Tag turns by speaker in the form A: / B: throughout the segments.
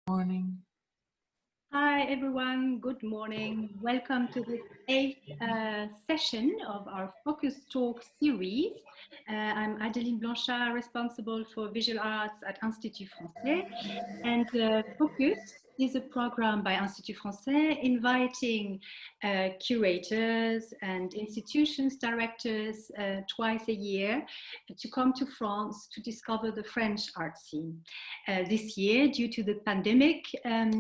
A: Morning.
B: Hi everyone, good morning. Welcome to this 8th session of our Focus Talk series. I'm Adeline Blanchard, responsible for visual arts at Institut français. And Focus is a program by Institut français inviting curators and institutions directors twice a year to come to France to discover the French art scene. This year, due to the pandemic,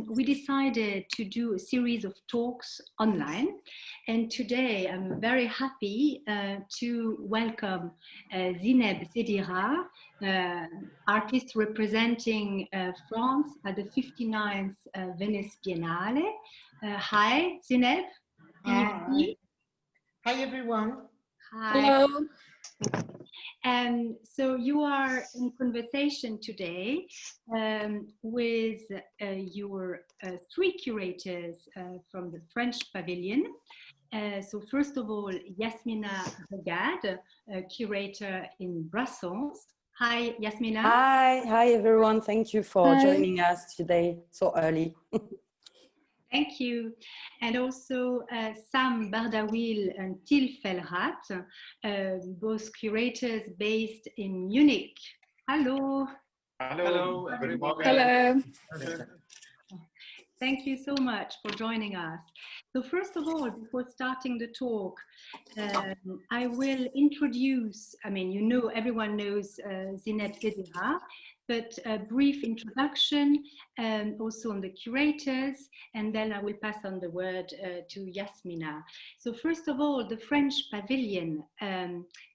B: we decided to do a series of talks online. And today I'm very happy to welcome Zineb Sedira, artist representing France at the 59th Venice Biennale. Hi, Zineb.
A: Hi. Hi, everyone.
B: Hi.
C: Hello.
B: So you are in conversation today with your three curators from the French pavilion. So first of all, Yasmina Gad, curator in Brussels. Hi, Yasmina.
C: Hi everyone. Thank you for joining us today so early.
B: Thank you. And also Sam Bardaouil and Till Fellrath, both curators based in Munich. Hello.
A: Hello, everyone.
C: Hello.
B: Thank you so much for joining us. So first of all, before starting the talk, I will introduce, everyone knows Zineb Sedira, but a brief introduction also on the curators, and then I will pass on the word to Yasmina. So first of all, the French pavilion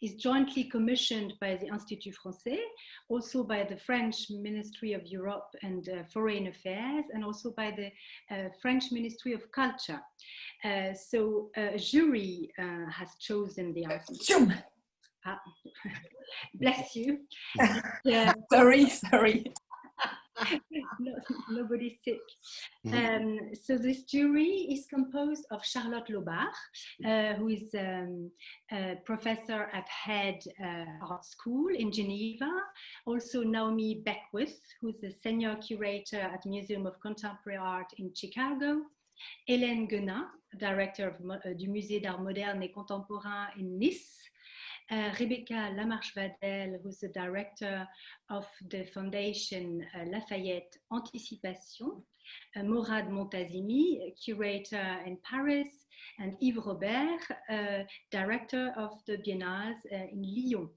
B: is jointly commissioned by the Institut français, also by the French Ministry of Europe and Foreign Affairs, and also by the French Ministry of Culture. So a jury has chosen the artist. Bless you.
C: Sorry.
B: No, nobody's sick. So this jury is composed of Charlotte Lobach, who is a professor at Head Art School in Geneva. Also Naomi Beckwith, who is a senior curator at Museum of Contemporary Art in Chicago. Hélène Guenin, director of du Musée d'Art Moderne et Contemporain in Nice. Rebecca Lamarche-Vadel, who's the director of the Foundation Lafayette Anticipation, Morad Montazimi, curator in Paris, and Yves Robert, director of the Biennales in Lyon.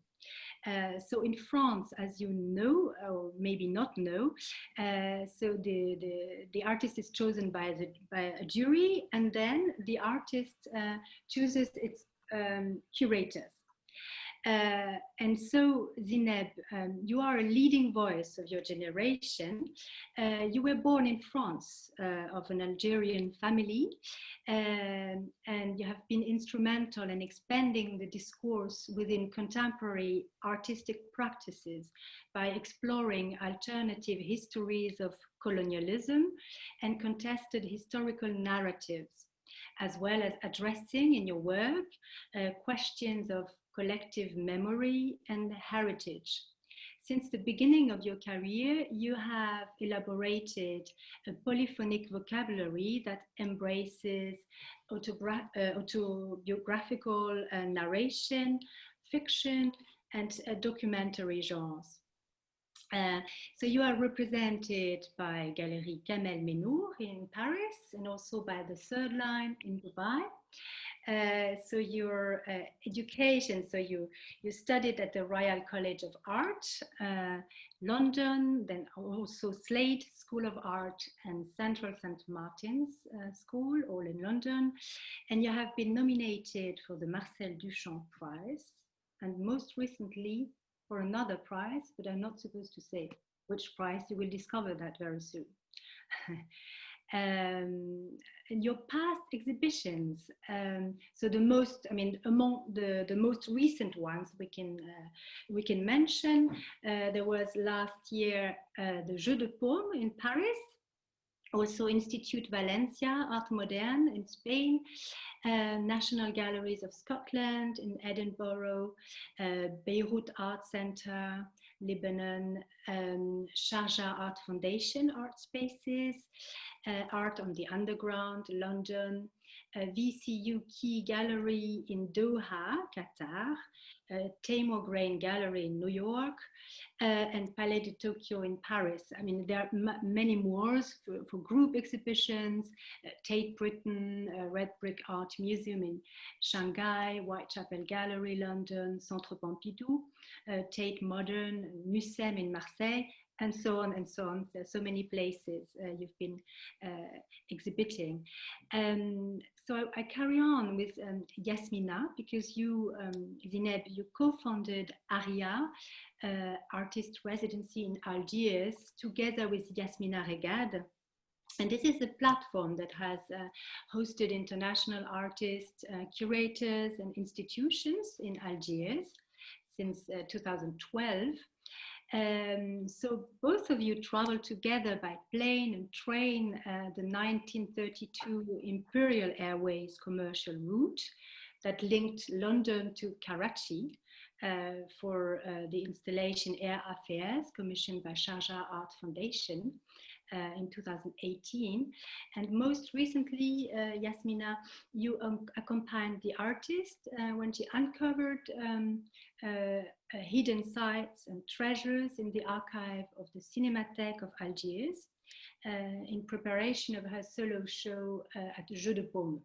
B: So in France, as you know, or maybe not know, so the artist is chosen by a jury, and then the artist chooses its curators. And so, Zineb, you are a leading voice of your generation. You were born in France of an Algerian family, and you have been instrumental in expanding the discourse within contemporary artistic practices by exploring alternative histories of colonialism and contested historical narratives, as well as addressing in your work questions of collective memory and heritage. Since the beginning of your career, you have elaborated a polyphonic vocabulary that embraces autobiographical narration, fiction, and documentary genres. So you are represented by Galerie Kamel Menour in Paris, and also by the Third Line in Dubai. So your education, so you studied at the Royal College of Art, London, then also Slade School of Art and Central St. Martin's School, all in London. And you have been nominated for the Marcel Duchamp Prize, and most recently for another prize, but I'm not supposed to say which prize. You will discover that very soon. In your past exhibitions, so the most, among the most recent ones we can mention, there was last year the Jeu de Paume in Paris, also Institut Valencia, Art Moderne in Spain, National Galleries of Scotland in Edinburgh, Beirut Art Center, Lebanon, Sharjah Art Foundation Art Spaces, Art on the Underground, London, VCU Key Gallery in Doha, Qatar, Tamor Grain Gallery in New York, and Palais de Tokyo in Paris. I mean, there are many more for group exhibitions, Tate Britain, Red Brick Art Museum in Shanghai, Whitechapel Gallery, London, Centre Pompidou, Tate Modern, Mucem in Marseille, and so on and so on. There's so many places you've been exhibiting. So I carry on with Yasmina, because you, Zineb, you co-founded ARIA, Artist Residency in Algiers, together with Yasmina Reggad. And this is a platform that has hosted international artists, curators, and institutions in Algiers since 2012. So both of you traveled together by plane and train the 1932 Imperial Airways commercial route that linked London to Karachi for the installation Air Affairs, commissioned by Sharjah Art Foundation in 2018. And most recently, Yasmina, you accompanied the artist when she uncovered hidden sites and treasures in the archive of the Cinémathèque of Algiers in preparation of her solo show at Jeu de Paume.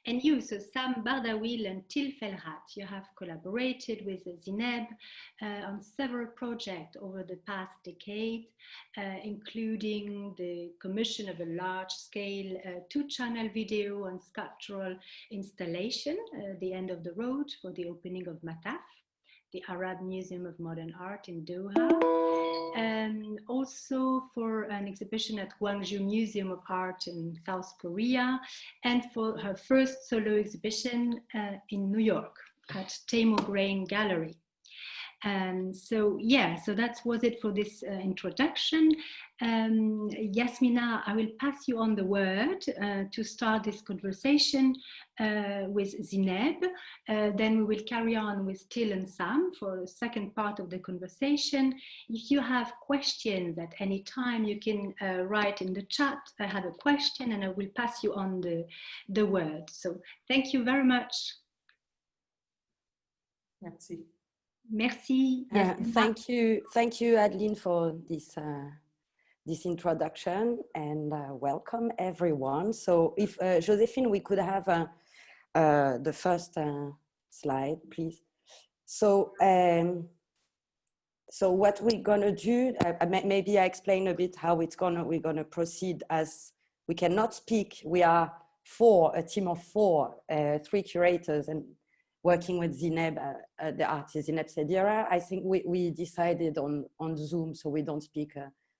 B: And you, so Sam Bardaouil and Till Fellrath, you have collaborated with Zineb on several projects over the past decade, including the commission of a large-scale two-channel video and sculptural installation, The End of the Road, for the opening of Mataf, the Arab Museum of Modern Art in Doha, and also for an exhibition at Gwangju Museum of Art in South Korea, and for her first solo exhibition in New York at Tamor Grain Gallery. So yeah, so that was it for this introduction. Yasmina, I will pass you on the word to start this conversation with Zineb. Then we will carry on with Till and Sam for the second part of the conversation. If you have questions at any time, you can write in the chat, I have a question, and I will pass you on the word. So thank you very much.
A: Merci.
B: Merci.
C: Thank you, Adeline, for this this introduction, and welcome everyone. So, if Joséphine, we could have the first slide, please. So, so what we're gonna do? Maybe I explain a bit how we're gonna proceed, as we cannot speak. We are a team of four, 3 curators, and working with Zineb, the artist Zineb Sedira. I think we decided on Zoom, so we don't speak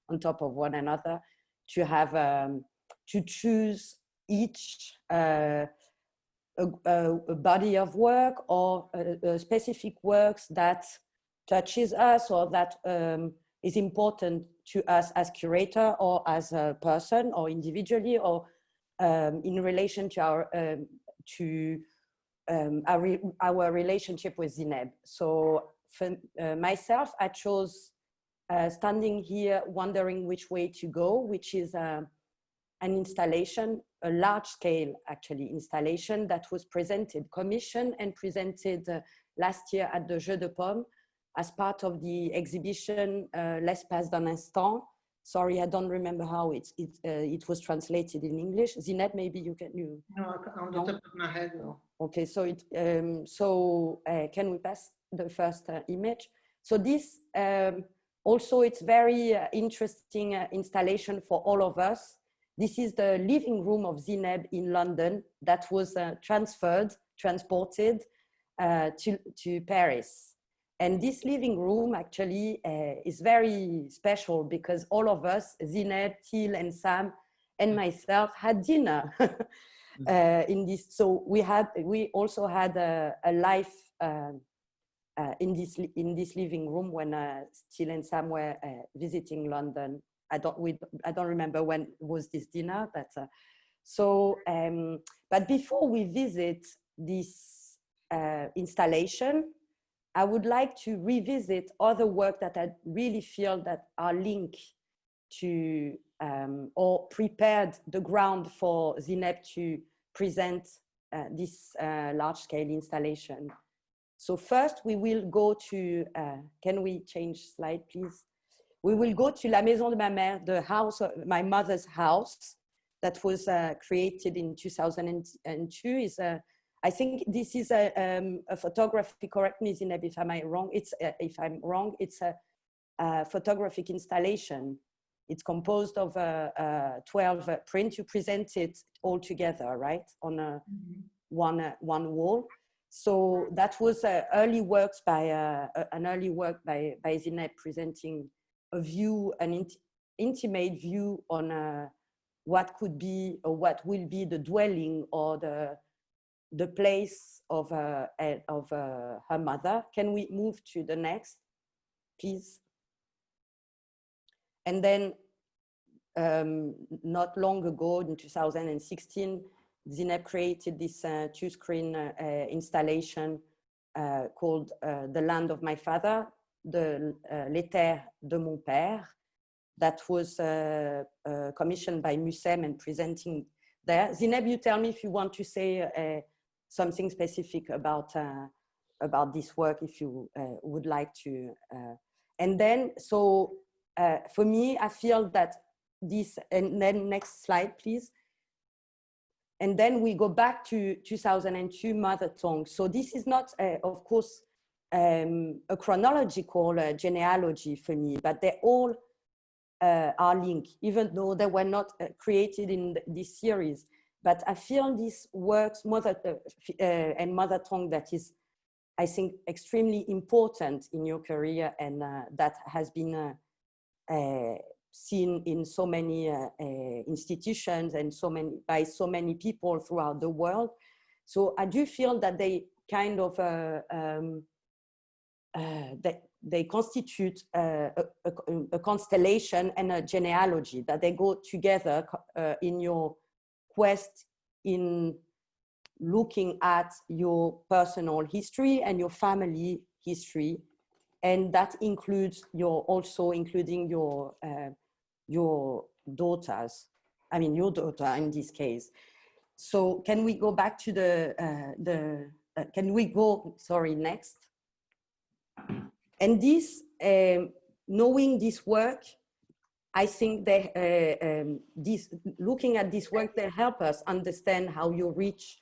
C: on top of one another, to have to choose each a body of work or specific works that touches us, or that is important to us as curator, or as a person, or individually, or in relation to our relationship with Zineb. So for myself, I chose standing here wondering which way to go, which is an installation, a large scale actually installation that was commissioned and presented last year at the Jeu de Paume as part of the exhibition L'espace d'un instant. Sorry, I don't remember how it was translated in English. Zineb, maybe you can.
A: No, on the top of my head, no.
C: Okay, so can we pass the first image? So this also, it's very interesting installation for all of us. This is the living room of Zineb in London that was transported to Paris. And this living room actually is very special, because all of us, Zineb, Till, and Sam, and myself, had dinner in this. So we also had a life in this living room when Till and Sam were visiting London. I don't remember when was this dinner, but but before we visit this installation, I would like to revisit other work that I really feel that are linked to or prepared the ground for Zineb to present this large-scale installation. So first we will go to, can we change slide please? We will go to La Maison de ma Mère, the house, my mother's house, that was created in 2002. Is I think this is a photography, correct me Zineb if I'm wrong, if I'm wrong, it's a photographic installation. It's composed of 12 prints. You present it all together, right, on one wall. So that was early works by an early work by Zineb, presenting a view, an intimate view on what could be or what will be the dwelling or the place of her mother. Can we move to the next, please? And then not long ago, in 2016, Zineb created this two-screen installation called The Land of My Father, Les Terres de Mon Père, that was commissioned by Mussem and presenting there. Zineb, you tell me if you want to say something specific about this work, if you would like to. And then, so for me, I feel that this, and then next slide, please. And then we go back to 2002 mother tongue. So this is not, of course, a chronological genealogy for me, but they all are linked, even though they were not created in this series. But I feel this works, and mother tongue, that is, I think, extremely important in your career, and that has been seen in so many institutions and by so many people throughout the world. So I do feel that they kind of they constitute a constellation and a genealogy, that they go together in your quest in looking at your personal history and your family history, and that includes also including your daughters. I mean, your daughter in this case. So can we go back to can we go, sorry, next? And this, knowing this work, I think looking at this work, they help us understand how you reach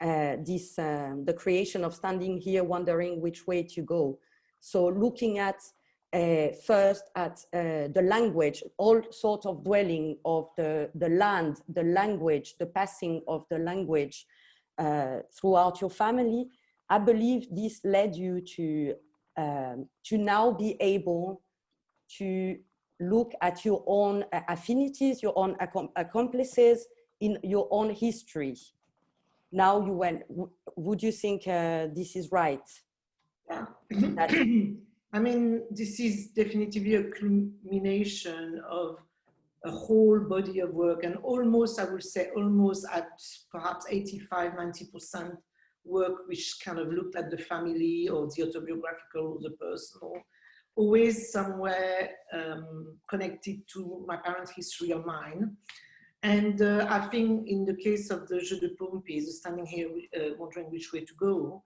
C: the creation of Standing Here Wondering Which Way to Go. So looking at first at the language, all sorts of dwelling of the land, the language, the passing of the language throughout your family. I believe this led you to now be able to look at your own affinities, your own accomplices in your own history. Now you went, would you think this is right?
A: Yeah. I mean, this is definitely a culmination of a whole body of work, and almost, I would say, almost at perhaps 85–90% work which kind of looked at the family or the autobiographical or the personal, always somewhere connected to my parents' history or mine. And I think in the case of the Jeu de Paume piece, Standing Here Wondering Which Way to Go,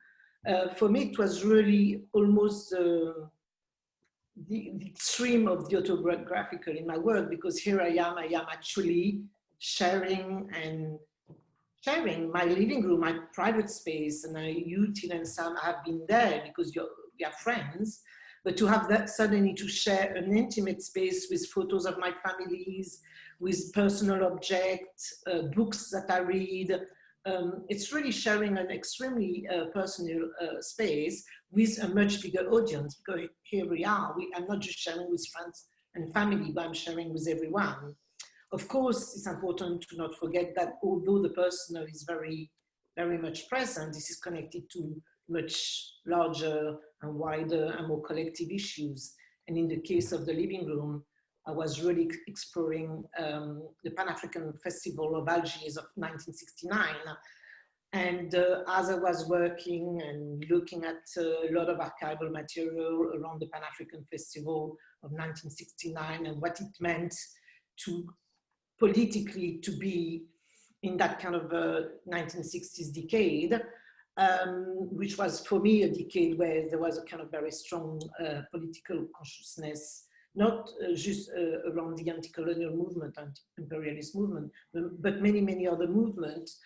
A: for me it was really almost the extreme of the autobiographical in my work, because here I am actually sharing my living room, my private space, and you, Till and Sam, have been there because we are friends, but to have that suddenly to share an intimate space with photos of my families, with personal objects, books that I read, it's really sharing an extremely personal space with a much bigger audience, because here we are. I'm not just sharing with friends and family, but I'm sharing with everyone. Of course, it's important to not forget that although the personal is very, very much present, this is connected to much larger and wider and more collective issues. And in the case of the living room, I was really exploring the Pan-African Festival of Algiers of 1969, And as I was working and looking at a lot of archival material around the Pan-African Festival of 1969 and what it meant to politically to be in that kind of 1960s decade, which was for me a decade where there was a kind of very strong political consciousness, not just around the anti-colonial movement, anti-imperialist movement, but many, many other movements.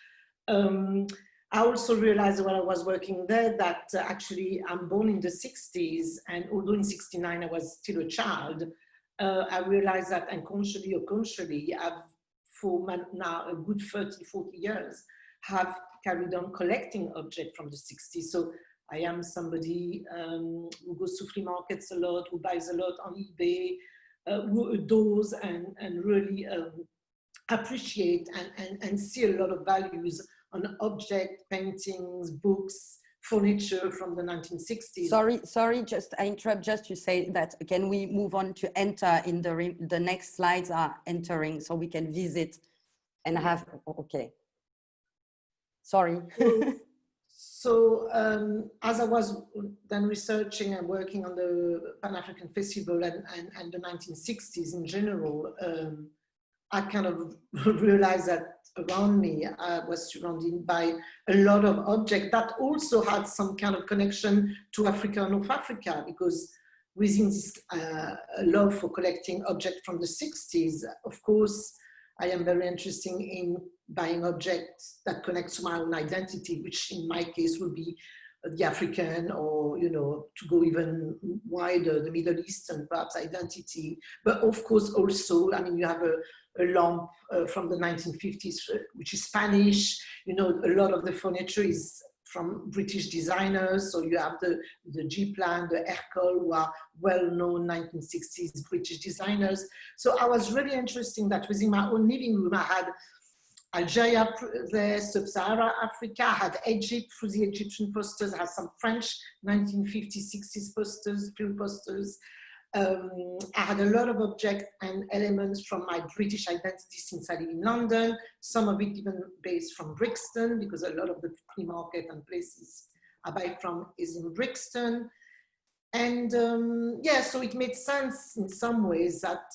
A: I also realized while I was working there that actually I'm born in the 60s, and although in 69 I was still a child, I realized that unconsciously or consciously, I've for now a good 30, 40 years, have carried on collecting objects from the 60s. So I am somebody who goes to flea markets a lot, who buys a lot on eBay, who adores and really appreciate and see a lot of values on object, paintings, books, furniture from the 1960s.
C: Sorry, just I interrupt just to say that can we move on to enter in the next slides are entering so we can visit and have, okay. Sorry.
A: So as I was then researching and working on the Pan-African Festival and the 1960s in general, I kind of realized that around me, I was surrounded by a lot of objects that also had some kind of connection to Africa and North Africa, because within this love for collecting objects from the 60s, of course, I am very interested in buying objects that connect to my own identity, which in my case will be the African, or, you know, to go even wider, the Middle Eastern perhaps identity. But of course also, I mean, you have a lamp from the 1950s, which is Spanish. You know, a lot of the furniture is from British designers. So you have the G-Plan, the Hercule, who are well-known 1960s British designers. So I was really interested that within my own living room, I had Algeria there, Sub-Sahara Africa, I had Egypt through the Egyptian posters, I had some French 1950s, 60s posters, film posters. I had a lot of objects and elements from my British identity since I live in London, some of it even based from Brixton, because a lot of the flea market and places I buy from is in Brixton. And yeah, so it made sense in some ways that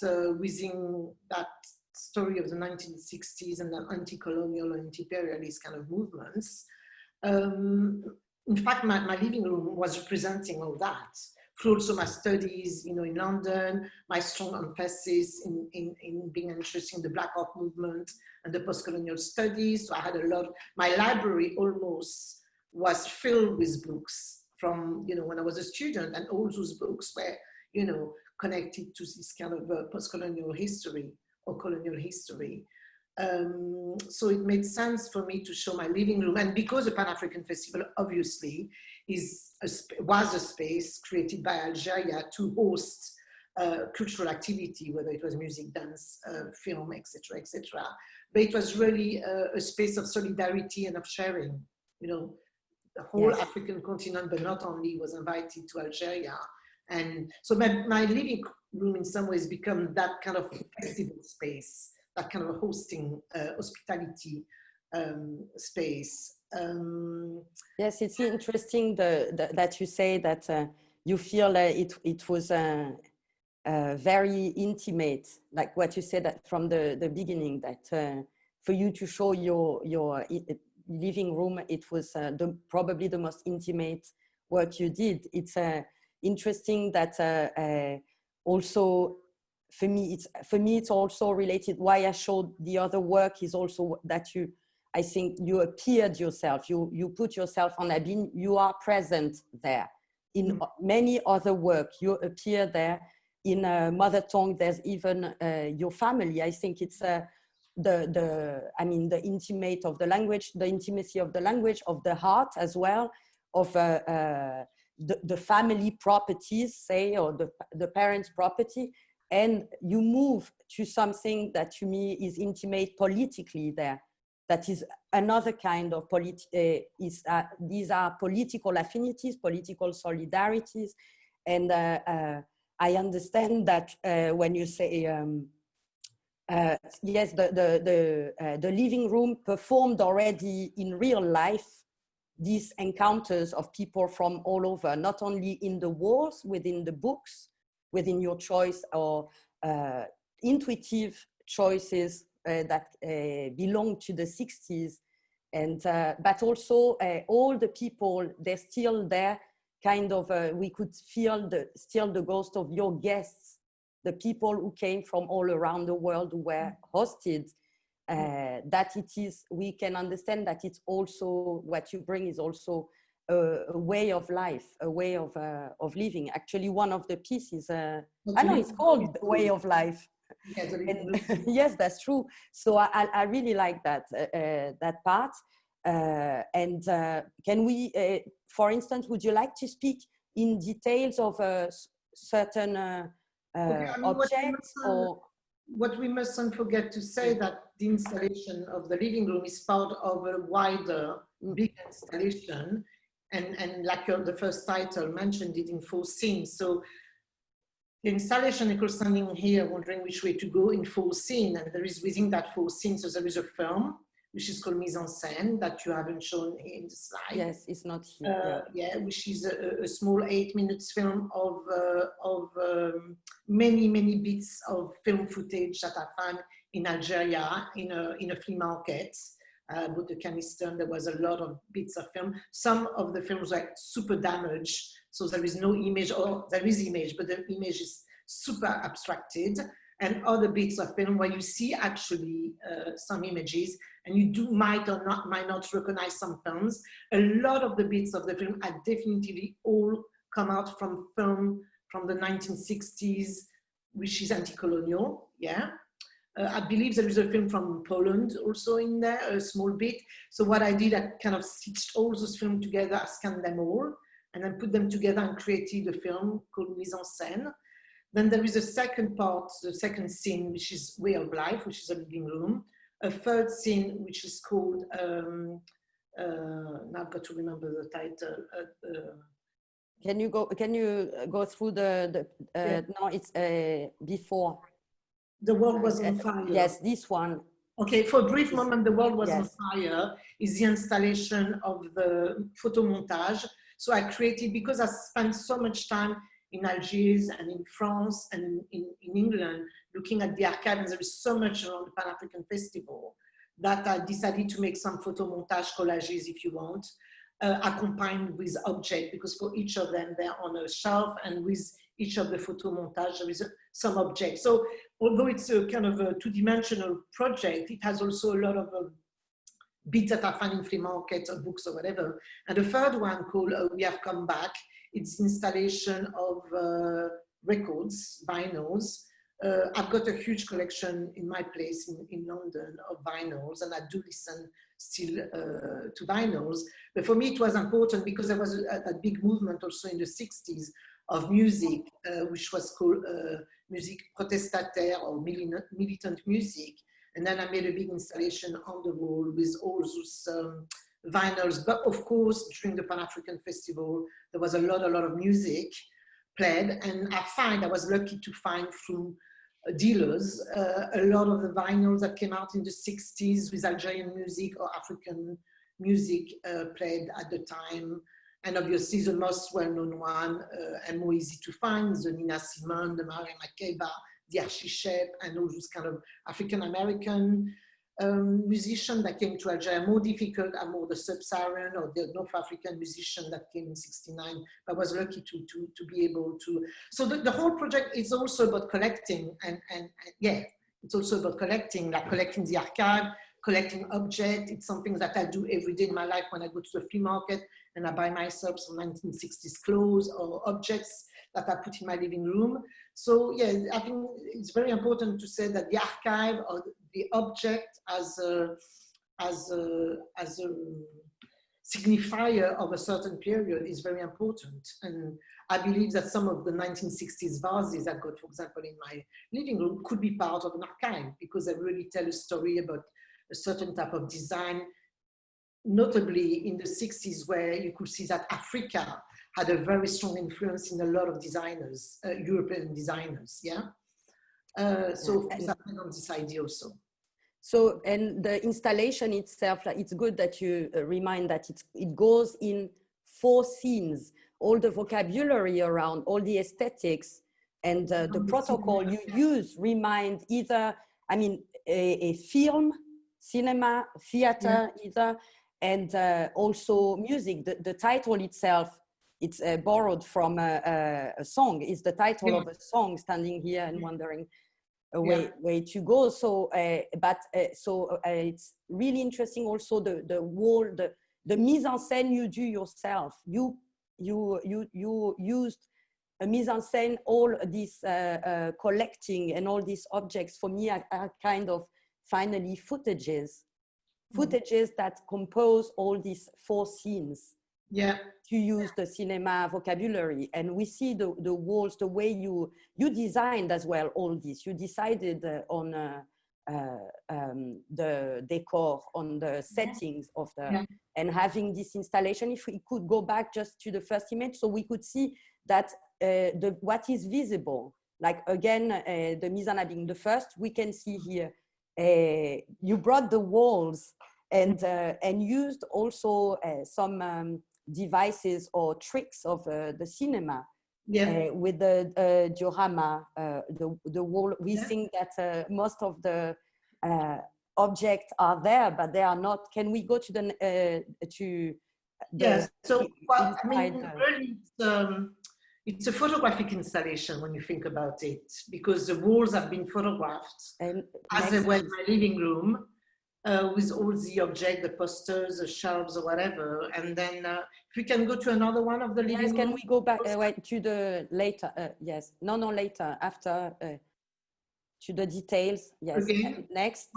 A: within that story of the 1960s and the anti-colonial and anti-imperialist kind of movements, in fact, my living room was representing all that. Through also my studies, you know, in London, my strong emphasis in being interested in the Black Art movement and the post-colonial studies. So I had a lot, my library almost was filled with books from, you know, when I was a student, and all those books were, you know, connected to this kind of post-colonial history or colonial history. So it made sense for me to show my living room. And because the Pan-African Festival obviously was a space created by Algeria to host cultural activity, whether it was music, dance, film, etc., etc. But it was really a space of solidarity and of sharing. You know, the whole African continent, but not only, was invited to Algeria. And so my living room in some ways become that kind of festival space, that kind of hosting, hospitality space.
C: Yes, it's interesting that you say that you feel it was very intimate, like what you said that from the beginning, that for you to show your living room, it was probably the most intimate work you did. It's interesting that also for me it's also related. Why I showed the other work is also that I think you appeared yourself, you put yourself on Adeline, you are present there. In many other work, you appear there. In mother tongue, there's even your family. I think it's the intimate of the language, the intimacy of the language, of the heart as well, of the family properties, say, or the parents' property. And you move to something that to me is intimate politically there. That is another kind of these are political affinities, political solidarities. And I understand that when you say yes, the living room performed already in real life these encounters of people from all over, not only in the walls, within the books, within your choice or intuitive choices that belong to the 60s, and but also all the people, they're still there, kind of, we could feel still the ghost of your guests, the people who came from all around the world who were hosted. That it is, we can understand that it's also, what you bring is also a way of life, a way of living. Actually, one of the pieces, I know it's called Way of Life.
A: Yes,
C: And, yes, that's true. So I really like that, that part. And can we, for instance, would you like to speak in details of certain objects or?
A: What we mustn't forget to say that the installation of the living room is part of a wider, big installation, and like the first title mentioned it in 4 scenes. So the installation, you're standing here wondering which way to go in 4 scenes, and there is within that 4 scenes, so there is a film which is called Mise en Scène that you haven't shown in the slide.
C: Yes, it's not here.
A: Yeah, which is a small 8-minute film of many bits of film footage that I found in Algeria in a flea market. With the canister, there was a lot of bits of film. Some of the films were super damaged, so there is no image, or there is image, but the image is super abstracted. And other bits of film where you see actually some images, and you might not recognize some films. A lot of the bits of the film are definitely all come out from film from the 1960s, which is anti-colonial, yeah. I believe there is a film from Poland also in there, a small bit. So what I did, I kind of stitched all those films together, I scanned them all, and then put them together and created a film called Mise en Scène. Then there is a second part, the second scene, which is Way of Life, which is a living room. A third scene, which is called, now I've got to remember the title.
C: Can you go through yeah. No, it's before.
A: The World Was on Fire.
C: Yes, this one.
A: Okay, for a brief moment, The World Was on Fire is the installation of the photo montage. So I created, because I spent so much time in Algiers and in France and in England, looking at the archive, and there is so much around the Pan-African Festival, that I decided to make some photo montage collages, if you want, accompanied with objects, because for each of them, they're on a shelf, and with each of the photo montage, there is some object. So although it's a kind of a 2-dimensional project, it has also a lot of bits that I find in flea markets or books or whatever. And the third one, called We Have Come Back, it's installation of records, vinyls. I've got a huge collection in my place in London of vinyls, and I do listen still to vinyls. But for me, it was important because there was a big movement also in the 60s of music, which was called music protestataire or militant music. And then I made a big installation on the wall with all those vinyls. But of course, during the Pan-African Festival, there was a lot of music played. And I was lucky to find through dealers a lot of the vinyls that came out in the 60s with Algerian music or African music played at the time. And obviously the most well-known one and more easy to find, the Nina Simone, the Maria Makeba, the Archie Shepp, and all those kind of African-American musicians that came to Algeria. More difficult are more the Sub-Saharan or the North African musician that came in '69. I was lucky to be able to. So the whole project is also about collecting, and yeah, it's also about collecting, like collecting the archive, collecting objects. It's something that I do every day in my life when I go to the flea market and I buy myself some 1960s clothes or objects that I put in my living room. So yeah, I think it's very important to say that the archive or the object as a signifier of a certain period is very important. And I believe that some of the 1960s vases I've got, for example, in my living room could be part of an archive because they really tell a story about a certain type of design, notably in the 60s, where you could see that Africa had a very strong influence in a lot of designers, European designers, yeah? So I played on this idea also.
C: So, and the installation itself, like, it's good that you remind that it goes in 4 scenes, all the vocabulary around, all the aesthetics, and the protocol you use remind either, I mean, a film, cinema, theater, either, and also music. The title itself, it's borrowed from a song. It's the title of a song, standing here and wondering a way to go. So, it's really interesting also the whole, the mise en scène you do yourself. You used a mise en scène, all these collecting and all these objects for me are kind of finally footages that compose all these 4 scenes. To use the cinema vocabulary, and we see the walls, the way you designed as well all this. You decided on the decor, on the settings of the and having this installation. If we could go back just to the first image, so we could see that what is visible, like again the mise en abîme, the first we can see here. You brought the walls and used also some devices or tricks of the cinema with the diorama, the wall. We think that most of the objects are there, but they are not. Can we go to the
A: yes? So, well, I mean, really, it's a photographic installation when you think about it, because the walls have been photographed as they were in my living room. With all the objects, the posters, the shelves, or whatever. And then if we can go to another one of the living room.
C: Can we go back to the later? Yes. No, later, after, to the details. Yes.
A: Okay.
C: Next.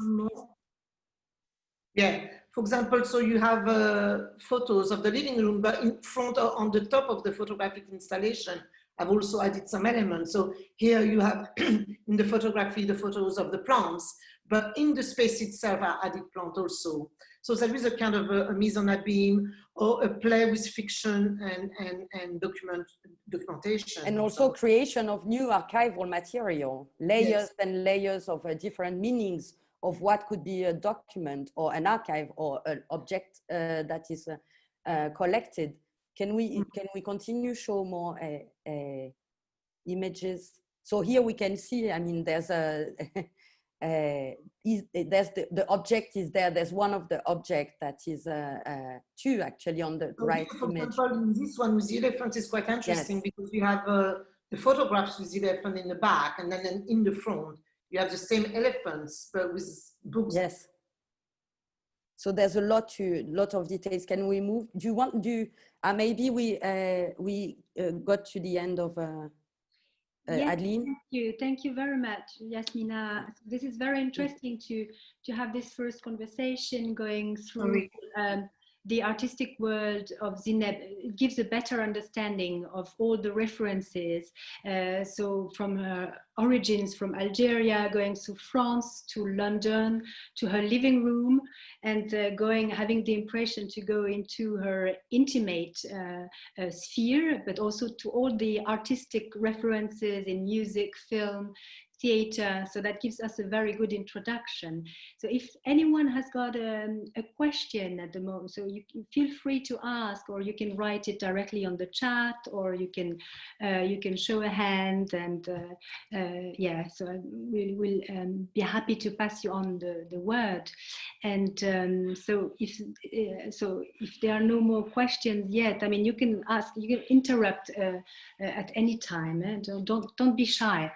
A: Yeah. For example, so you have photos of the living room, but in front or on the top of the photographic installation, I've also added some elements. So here you have in the photography, the photos of the plants, but in the space itself, I added plant also. So there is a kind of a mise en abîme or a play with fiction and documentation.
C: And also creation of new archival material, layers and layers of different meanings of what could be a document or an archive or an object that is collected. Can we continue show more images? So here we can see, I mean, there's there's the object is there. There's one of the object that is 2 actually on the right image.
A: For example, in this one with the elephant is quite interesting because you have the photographs with the elephant in the back, and then in the front you have the same elephants but with books.
C: Yes. So there's a lot of details. Can we move? Do you want? Maybe we got to the end of.
B: Yes,
C: Adeline?
B: Thank you very much, Yasmina. This is very interesting to have this first conversation going through the artistic world of Zineb. It gives a better understanding of all the references. So from her origins from Algeria, going to France, to London, to her living room, and having the impression to go into her intimate sphere, but also to all the artistic references in music, film, theater. So that gives us a very good introduction. So if anyone has got a question at the moment, so you can feel free to ask, or you can write it directly on the chat, or you can show a hand, and so we'll be happy to pass you on the word. And so if there are no more questions yet, I mean, you can ask, you can interrupt at any time. Don't be shy.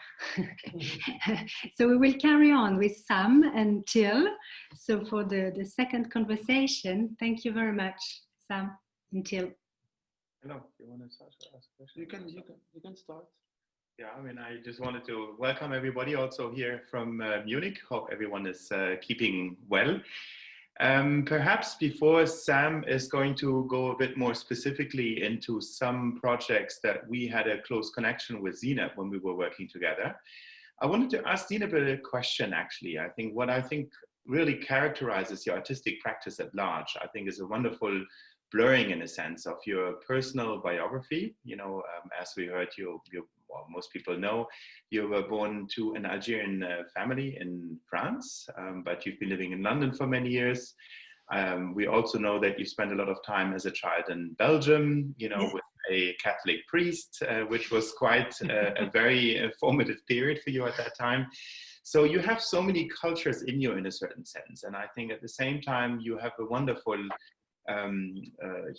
B: So we will carry on with Sam and Till. So for the second conversation, thank you very much, Sam and Till.
D: Hello, you want to start? Ask a question?
E: You can start.
D: Yeah, I mean, I just wanted to welcome everybody also here from Munich. Hope everyone is keeping well. Perhaps before Sam is going to go a bit more specifically into some projects that we had a close connection with Zineb when we were working together, I wanted to ask Zineb a question, actually. I think what really characterizes your artistic practice at large, I think, is a wonderful blurring, in a sense, of your personal biography. You know, as we heard, you're well, most people know, you were born to an Algerian family in France, but you've been living in London for many years. We also know that you spent a lot of time as a child in Belgium, you know, with a Catholic priest, which was quite a very formative period for you at that time. So you have so many cultures in you in a certain sense. And I think at the same time, you have a wonderful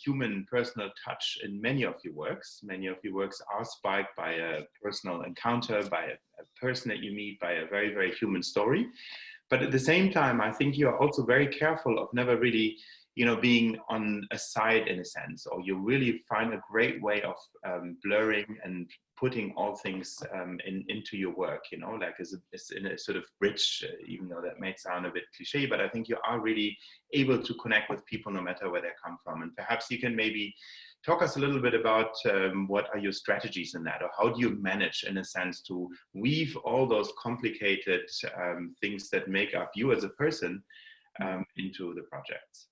D: human personal touch in many of your works. Many of your works are spiked by a personal encounter, by a person that you meet, by a very, very human story. But at the same time, I think you're also very careful of never really, you know, being on a side in a sense, or you really find a great way of blurring and putting all things into your work, you know, like as in a sort of bridge, even though that may sound a bit cliche, but I think you are really able to connect with people no matter where they come from. And perhaps you can maybe talk us a little bit about what are your strategies in that, or how do you manage, in a sense, to weave all those complicated things that make up you as a person into the projects?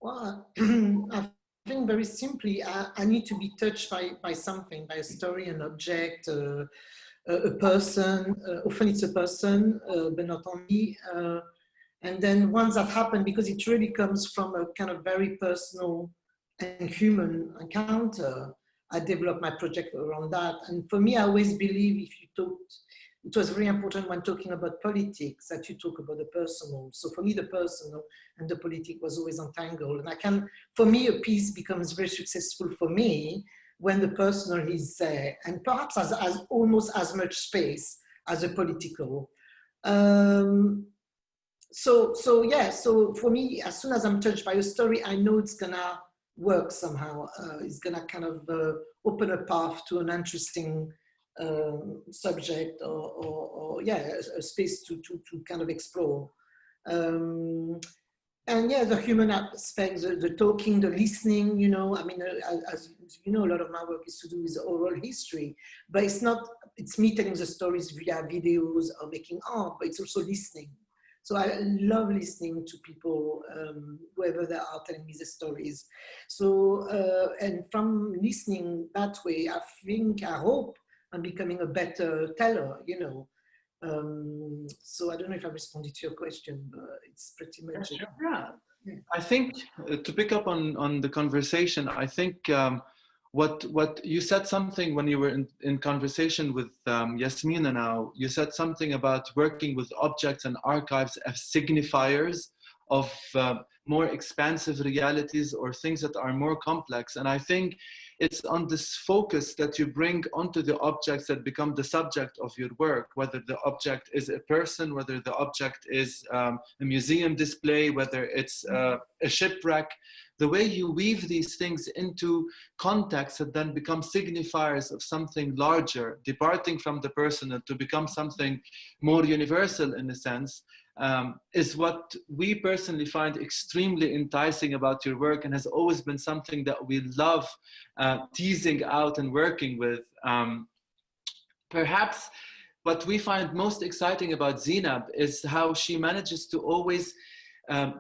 A: Well, I think very simply, I need to be touched by something, by a story, an object, a person. Often it's a person, but not only. And then once that happens, because it really comes from a kind of very personal and human encounter, I developed my project around that. And for me, I always believe if you talked, it was very important when talking about politics that you talk about the personal. So for me, the personal and the politic was always entangled. And for me, a piece becomes very successful for me when the personal is there, and perhaps has almost as much space as a political. So for me, as soon as I'm touched by a story, I know it's gonna work somehow. It's gonna kind of open a path to an interesting subject, or a space to kind of explore. And yeah, the human aspect, the talking, the listening, you know, I mean, as you know, a lot of my work is to do with oral history, but it's me telling the stories via videos or making art, but it's also listening. So I love listening to people, wherever they are telling me the stories. So, and from listening that way, I hope I'm becoming a better teller, you know. So I don't know if I responded to your question, but it's pretty much it.
E: Yeah. I think to pick up on the conversation, I think what you said something when you were in conversation with Yasmina now, you said something about working with objects and archives as signifiers of more expansive realities or things that are more complex. And I think it's on this focus that you bring onto the objects that become the subject of your work, whether the object is a person, whether the object is a museum display, whether it's a shipwreck. The way you weave these things into context that then become signifiers of something larger, departing from the personal to become something more universal in a sense, is what we personally find extremely enticing about your work, and has always been something that we love teasing out and working with. Perhaps what we find most exciting about Zineb is how she manages to always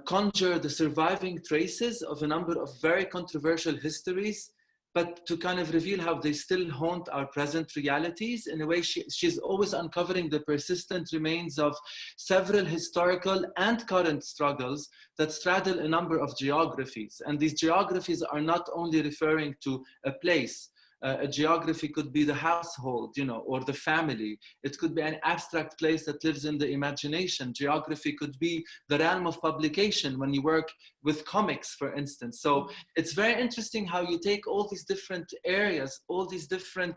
E: conjure the surviving traces of a number of very controversial histories, but to kind of reveal how they still haunt our present realities. In a way, she's always uncovering the persistent remains of several historical and current struggles that straddle a number of geographies. And these geographies are not only referring to a place. A geography could be the household, you know, or the family. It could be an abstract place that lives in the imagination. Geography could be the realm of publication when you work with comics, for instance. So it's very interesting how you take all these different areas, all these different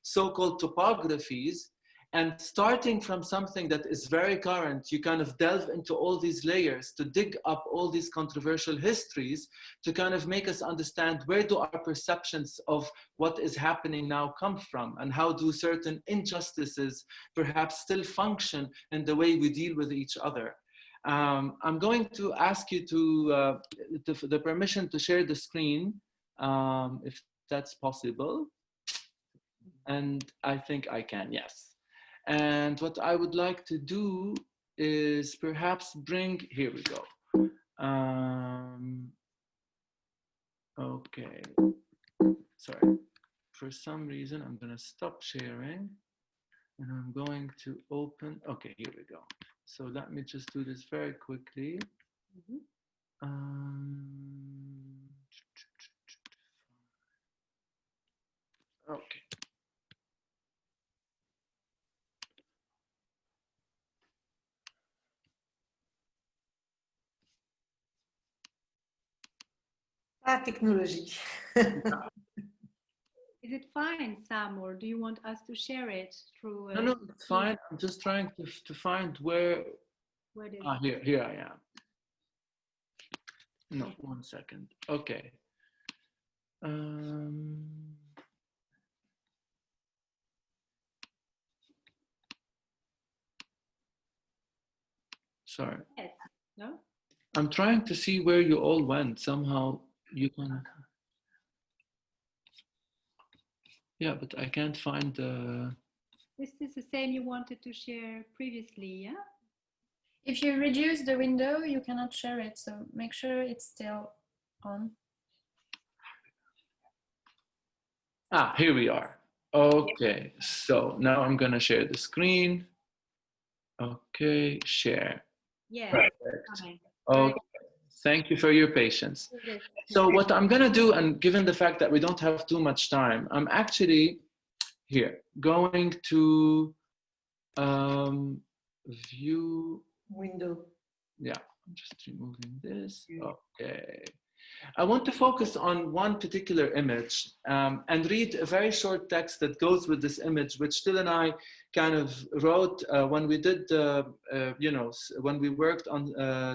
E: so-called topographies, and starting from something that is very current, you kind of delve into all these layers to dig up all these controversial histories to kind of make us understand where do our perceptions of what is happening now come from, and how do certain injustices perhaps still function in the way we deal with each other. I'm going to ask you to the permission to share the screen, if that's possible. And I think I can, yes. And what I would like to do is perhaps bring, here we go. Okay, sorry. for some reason, I'm going to stop sharing and I'm going to open. Okay, here we go. So let me just do this very quickly. Okay.
A: Technology.
B: Is it fine, Sam, or do you want us to share it through?
E: No, it's fine. I'm just trying to find where. Here I am. No, 1 second. Okay. Sorry.
B: Yes. No?
E: I'm trying to see where you all went. Somehow you can. Yeah, but I can't find the.
B: This is the same you wanted to share previously, yeah?
F: If you reduce the window, you cannot share it. So make sure it's still on.
E: Ah, here we are. Okay, so now I'm gonna share the screen. Okay, share.
B: Yeah.
E: Perfect. Okay, thank you for your patience. So what I'm gonna do, and given the fact that we don't have too much time, I'm actually here going to view
A: Window.
E: Yeah, I'm just removing this. Okay. I want to focus on one particular image and read a very short text that goes with this image, which Till and I kind of wrote when we did, when we worked on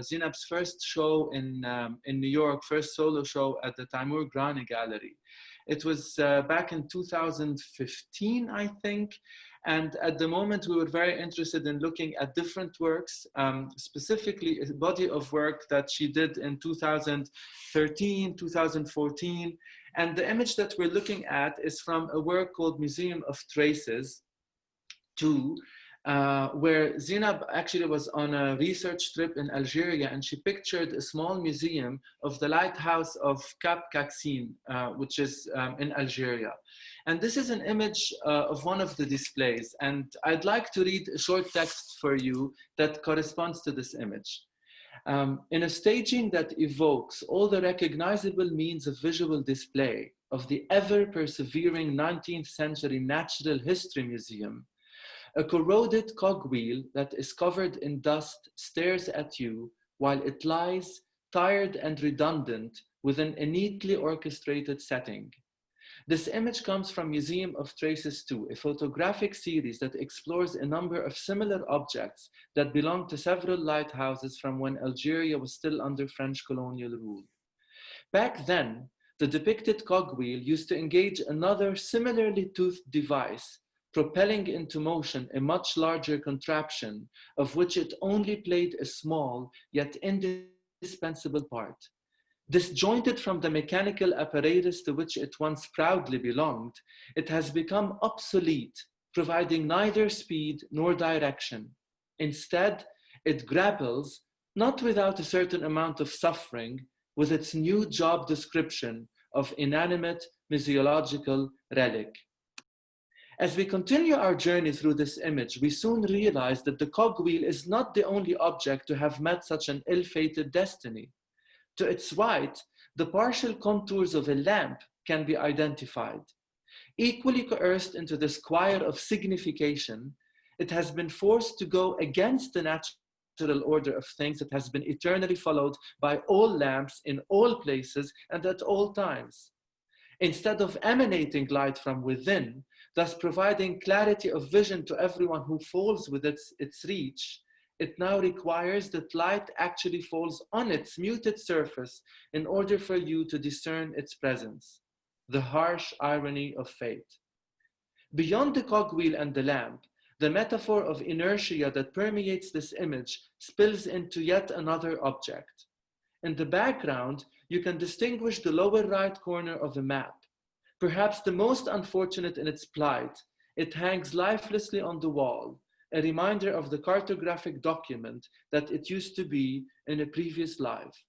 E: Zineb's first show in New York, first solo show at the Timur Grani Gallery. It was back in 2015, I think. And at the moment, we were very interested in looking at different works, specifically a body of work that she did in 2013, 2014. And the image that we're looking at is from a work called Museum of Traces 2, where Zineb actually was on a research trip in Algeria, and she pictured a small museum of the lighthouse of Cap Caxin, which is in Algeria. And this is an image of one of the displays. And I'd like to read a short text for you that corresponds to this image. In a staging that evokes all the recognizable means of visual display of the ever-persevering 19th century natural history museum, a corroded cogwheel that is covered in dust stares at you while it lies, tired and redundant, within a neatly orchestrated setting. This image comes from Museum of Traces 2, a photographic series that explores a number of similar objects that belong to several lighthouses from when Algeria was still under French colonial rule. Back then, the depicted cogwheel used to engage another similarly toothed device, propelling into motion a much larger contraption, of which it only played a small yet indispensable part. Disjointed from the mechanical apparatus to which it once proudly belonged, it has become obsolete, providing neither speed nor direction. Instead, it grapples, not without a certain amount of suffering, with its new job description of inanimate museological relic. As we continue our journey through this image, we soon realize that the cogwheel is not the only object to have met such an ill-fated destiny. To its right, the partial contours of a lamp can be identified. Equally coerced into this choir of signification, it has been forced to go against the natural order of things that has been eternally followed by all lamps in all places and at all times. Instead of emanating light from within, thus providing clarity of vision to everyone who falls within its reach, it now requires that light actually falls on its muted surface in order for you to discern its presence. The harsh irony of fate. Beyond the cogwheel and the lamp, the metaphor of inertia that permeates this image spills into yet another object. In the background, you can distinguish the lower right corner of a map. Perhaps the most unfortunate in its plight, it hangs lifelessly on the wall, a reminder of the cartographic document that it used to be in a previous life.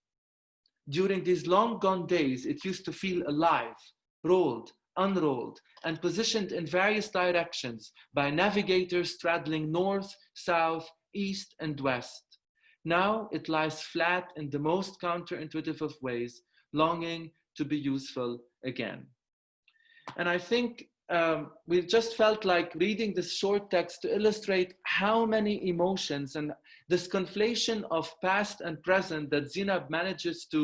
E: During these long gone days, it used to feel alive, rolled, unrolled, and positioned in various directions by navigators straddling north, south, east, and west. Now it lies flat in the most counterintuitive of ways, longing to be useful again. And I think we just felt like reading this short text to illustrate how many emotions and this conflation of past and present that Zineb manages to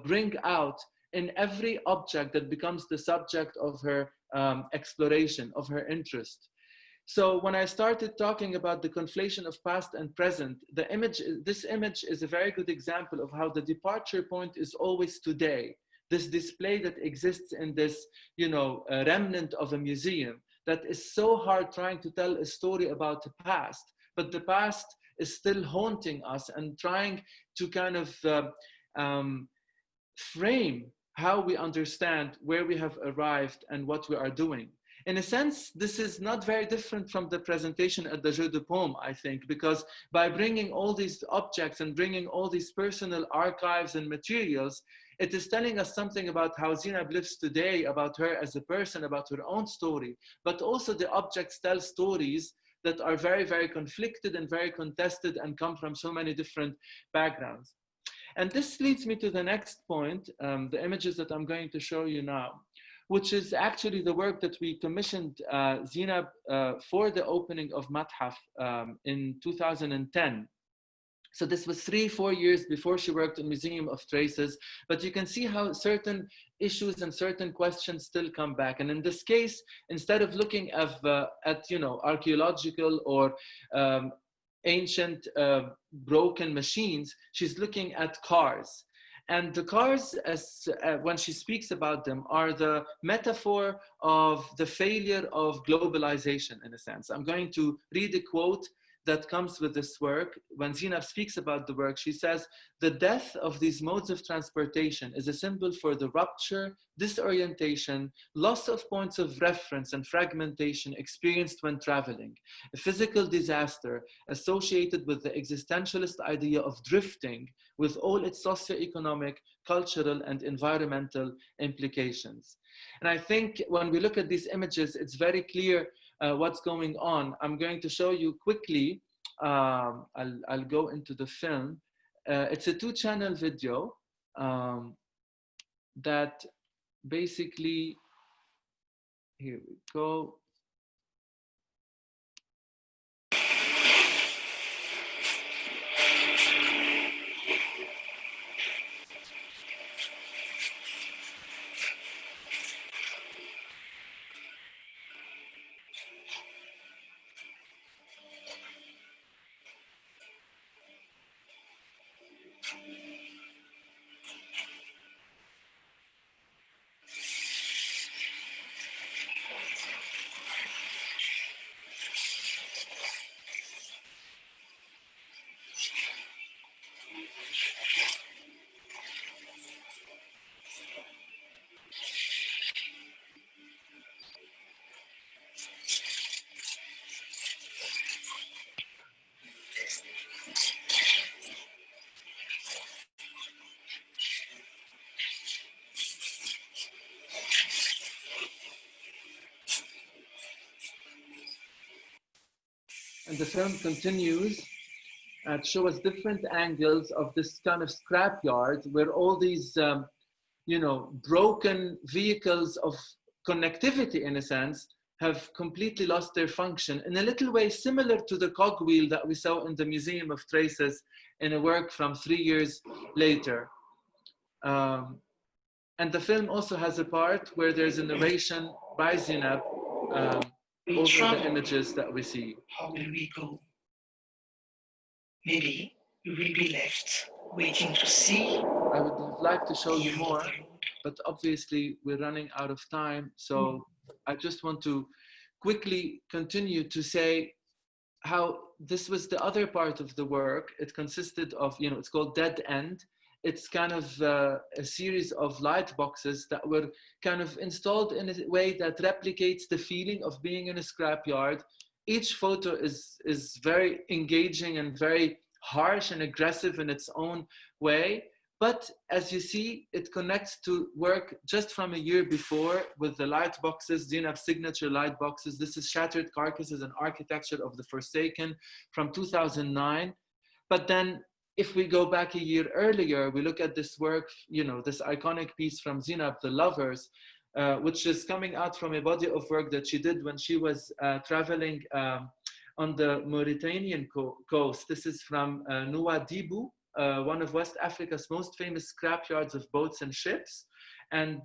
E: bring out in every object that becomes the subject of her exploration, of her interest. So when I started talking about the conflation of past and present, this image is a very good example of how the departure point is always today. This display that exists in this, remnant of a museum that is so hard trying to tell a story about the past, but the past is still haunting us and trying to kind of frame how we understand where we have arrived and what we are doing. In a sense, this is not very different from the presentation at the Jeu de Paume, I think, because by bringing all these objects and bringing all these personal archives and materials, it is telling us something about how Zineb lives today, about her as a person, about her own story, but also the objects tell stories that are very, very conflicted and very contested and come from so many different backgrounds. And this leads me to the next point, the images that I'm going to show you now, which is actually the work that we commissioned Zineb for the opening of Mathaf in 2010. So this was 3-4 years before she worked in Museum of Traces, but you can see how certain issues and certain questions still come back. And in this case, instead of looking at archaeological or ancient broken machines, she's looking at cars. And the cars, when she speaks about them, are the metaphor of the failure of globalization, in a sense. I'm going to read a quote that comes with this work. When Zineb speaks about the work, she says, "The death of these modes of transportation is a symbol for the rupture, disorientation, loss of points of reference and fragmentation experienced when traveling, a physical disaster associated with the existentialist idea of drifting with all its socioeconomic, cultural, and environmental implications." And I think when we look at these images, it's very clear what's going on. I'm going to show you quickly. I'll go into the film. It's a 2-channel video that basically, here we go. And the film continues to show us different angles of this kind of scrapyard where all these, broken vehicles of connectivity, in a sense, have completely lost their function in a little way similar to the cogwheel that we saw in the Museum of Traces in a work from 3 years later. And the film also has a part where there's a narration by Zineb over the images that we see.
G: How will we go? Maybe we will be left waiting to see.
E: I would have liked to show you more, but obviously we're running out of time. So I just want to quickly continue to say how this was the other part of the work. It consisted of, it's called Dead End. It's kind of a series of light boxes that were kind of installed in a way that replicates the feeling of being in a scrapyard. Each photo is very engaging and very harsh and aggressive in its own way, But as you see, it connects to work just from a year before with the light boxes, Zineb's signature light boxes. This is Shattered Carcasses and Architecture of the Forsaken from 2009. But then if we go back a year earlier, we look at this work, you know, this iconic piece from Zineb, The Lovers, which is coming out from a body of work that she did when she was traveling on the Mauritanian coast. This is from Nouadhibou, one of West Africa's most famous scrapyards of boats and ships. And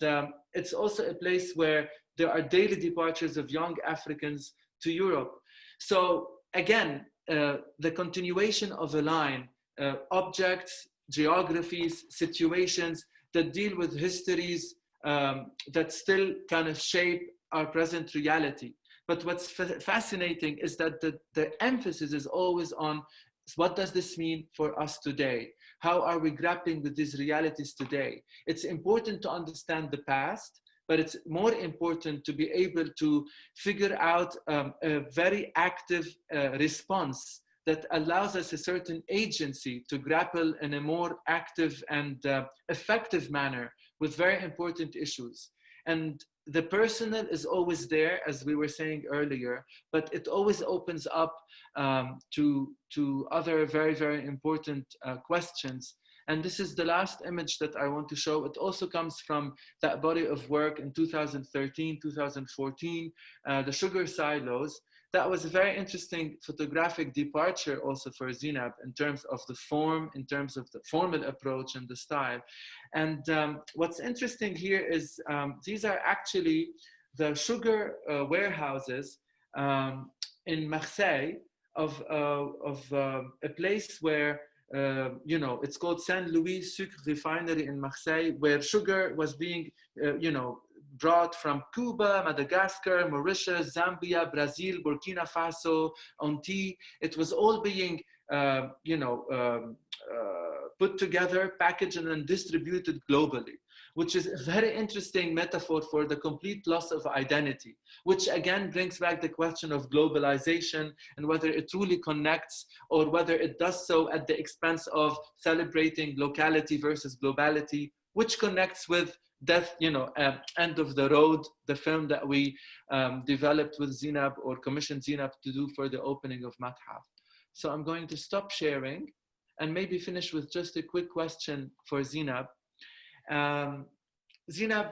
E: it's also a place where there are daily departures of young Africans to Europe. So again, the continuation of a line, objects, geographies, situations that deal with histories that still kind of shape our present reality. But what's fascinating is that the emphasis is always on what does this mean for us today? How are we grappling with these realities today? It's important to understand the past, but it's more important to be able to figure out a very active response that allows us a certain agency to grapple in a more active and effective manner with very important issues. And the personal is always there, as we were saying earlier, but it always opens up to other very, very important questions. And this is the last image that I want to show. It also comes from that body of work in 2013, 2014, the sugar silos. That was a very interesting photographic departure also for Zineb in terms of the form, in terms of the formal approach and the style. And what's interesting here is these are actually the sugar warehouses in Marseille of a place where, you know, it's called Saint Louis Sucre Refinery in Marseille, where sugar was being, you know, brought from Cuba, Madagascar, Mauritius, Zambia, Brazil, Burkina Faso, Untitled. It was all being, you know, put together, packaged, and then distributed globally, which is a very interesting metaphor for the complete loss of identity, which again brings back the question of globalization and whether it truly connects or whether it does so at the expense of celebrating locality versus globality, which connects with Death, you know, End of the Road, the film that we developed with Zineb or commissioned Zineb to do for the opening of Mathaf. So I'm going to stop sharing and maybe finish with just a quick question for Zineb. Zineb,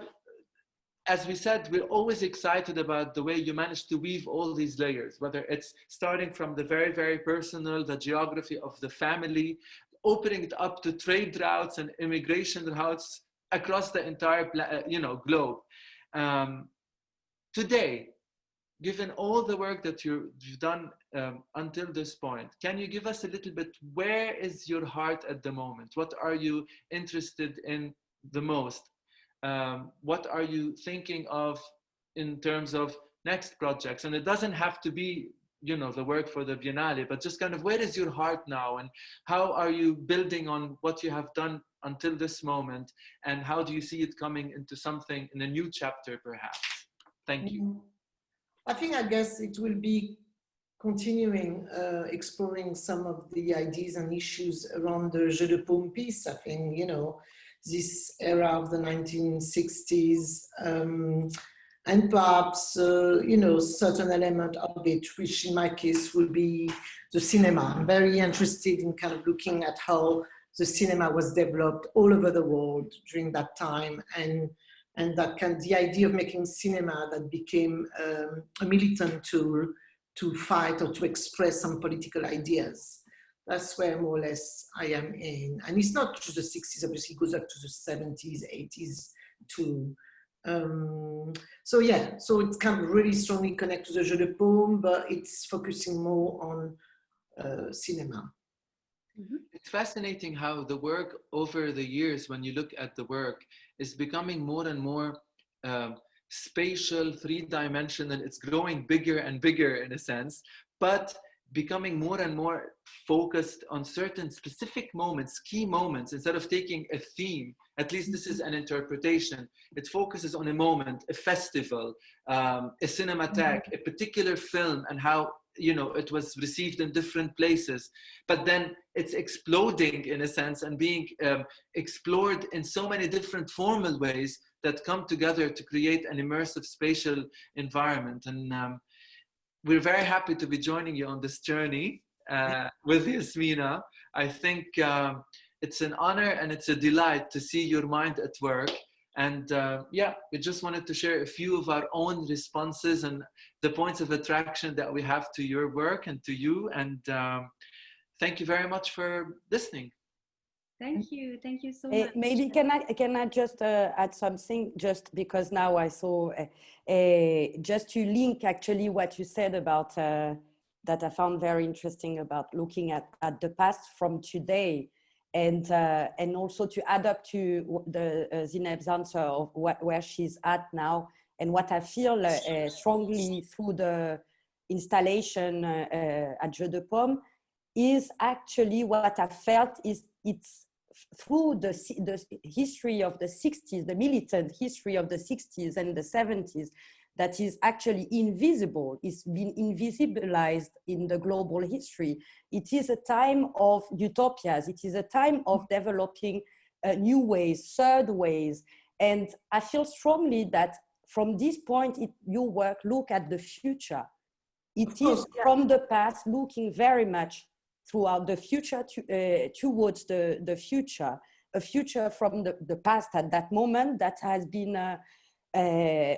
E: as we said, we're always excited about the way you managed to weave all these layers, whether it's starting from the very, very personal, the geography of the family, opening it up to trade routes and immigration routes across the entire, you know, globe. Today, given all the work that you've done until this point, can you give us a little bit, where is your heart at the moment? What are you interested in the most? What are you thinking of in terms of next projects? And it doesn't have to be, you know, the work for the Biennale, but just kind of where is your heart now, and how are you building on what you have done until this moment, and how do you see it coming into something in a new chapter perhaps? Thank you.
A: I think, I guess it will be continuing exploring some of the ideas and issues around the Jeu de Paume piece. I think, you know, this era of the 1960s, and perhaps, you know, certain element of it, which in my case will be the cinema. I'm very interested in kind of looking at how the cinema was developed all over the world during that time, and that the idea of making cinema that became a militant tool to fight or to express some political ideas. That's where more or less I am in. And it's not just the 60s, obviously it goes up to the 70s, 80s too. So yeah, so it's kind of really strongly connected to the Jeu de Paume, but it's focusing more on cinema.
E: It's fascinating how the work over the years, when you look at the work, is becoming more and more spatial, three-dimensional. It's growing bigger and bigger in a sense, but becoming more and more focused on certain specific moments, key moments. Instead of taking a theme, at least this is an interpretation, it focuses on a moment, a festival, a cinematheque, a particular film, and how you know, it was received in different places, but then it's exploding in a sense and being explored in so many different formal ways that come together to create an immersive spatial environment. And we're very happy to be joining you on this journey with Yasmina. I think it's an honor and it's a delight to see your mind at work. And yeah, we just wanted to share a few of our own responses and the points of attraction that we have to your work and to you. And thank you very much for listening.
B: Thank you so much.
C: Maybe can I just add something, just because now I saw, just to link actually what you said about, that I found very interesting about looking at the past from today. And also to add up to the Zineb's answer of where she's at now, and what I feel strongly through the installation at Jeu de Paume is actually what I felt is it's through the history of the 60s, the militant history of the 60s and the 70s, that is actually invisible, it's been invisibilized in the global history. It is a time of utopias. It is a time of developing new ways, third ways. And I feel strongly that from this point, your work look at the future. It is from the past looking very much throughout the future towards the future, a future from the past at that moment that has been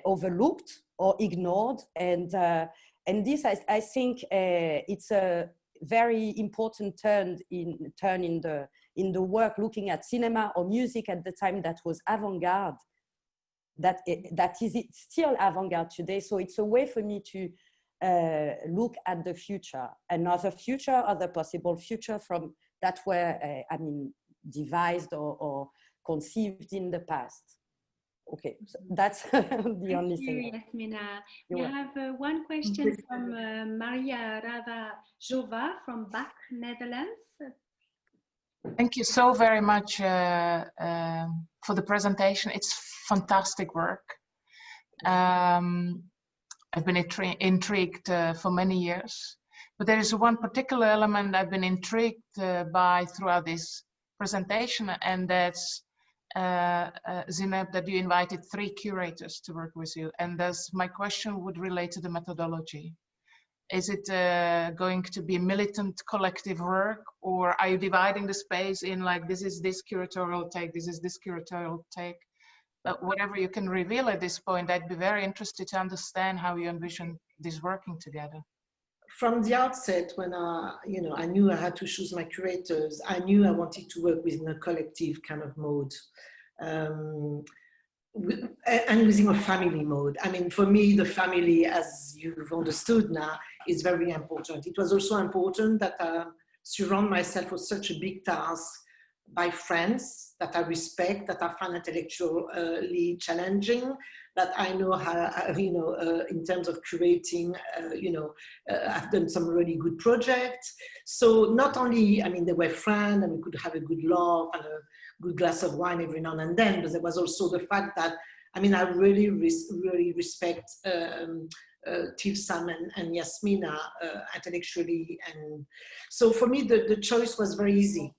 C: overlooked or ignored, and this I think it's a very important turn in the work, looking at cinema or music at the time that was avant-garde, that is still avant-garde today. So it's a way for me to look at the future, another future, other possible future from that were devised or conceived in the past. Okay, so that's the only thing.
B: Thank you, Yasmina. We have one question from Maria Rava-Jova from Bach, Netherlands.
H: Thank you so very much for the presentation. It's fantastic work. I've been intrigued for many years, but there is one particular element I've been intrigued by throughout this presentation, and that's Zineb, that you invited 3 curators to work with you, and thus my question would relate to the methodology. Is it going to be militant collective work, or are you dividing the space in like this is this curatorial take, this is this curatorial take? But whatever you can reveal at this point, I'd be very interested to understand how you envision this working together.
A: From the outset, when I knew I had to choose my curators, I knew I wanted to work within a collective kind of mode, and within a family mode. I mean, for me, the family, as you've understood now, is very important. It was also important that I surround myself with such a big task by friends that I respect, that I find intellectually challenging, that I know how, in terms of curating, I've done some really good projects. So not only, they were friends and we could have a good laugh and a good glass of wine every now and then, but there was also the fact that, I really respect Till Sam and Yasmina intellectually. And so for me, the choice was very easy.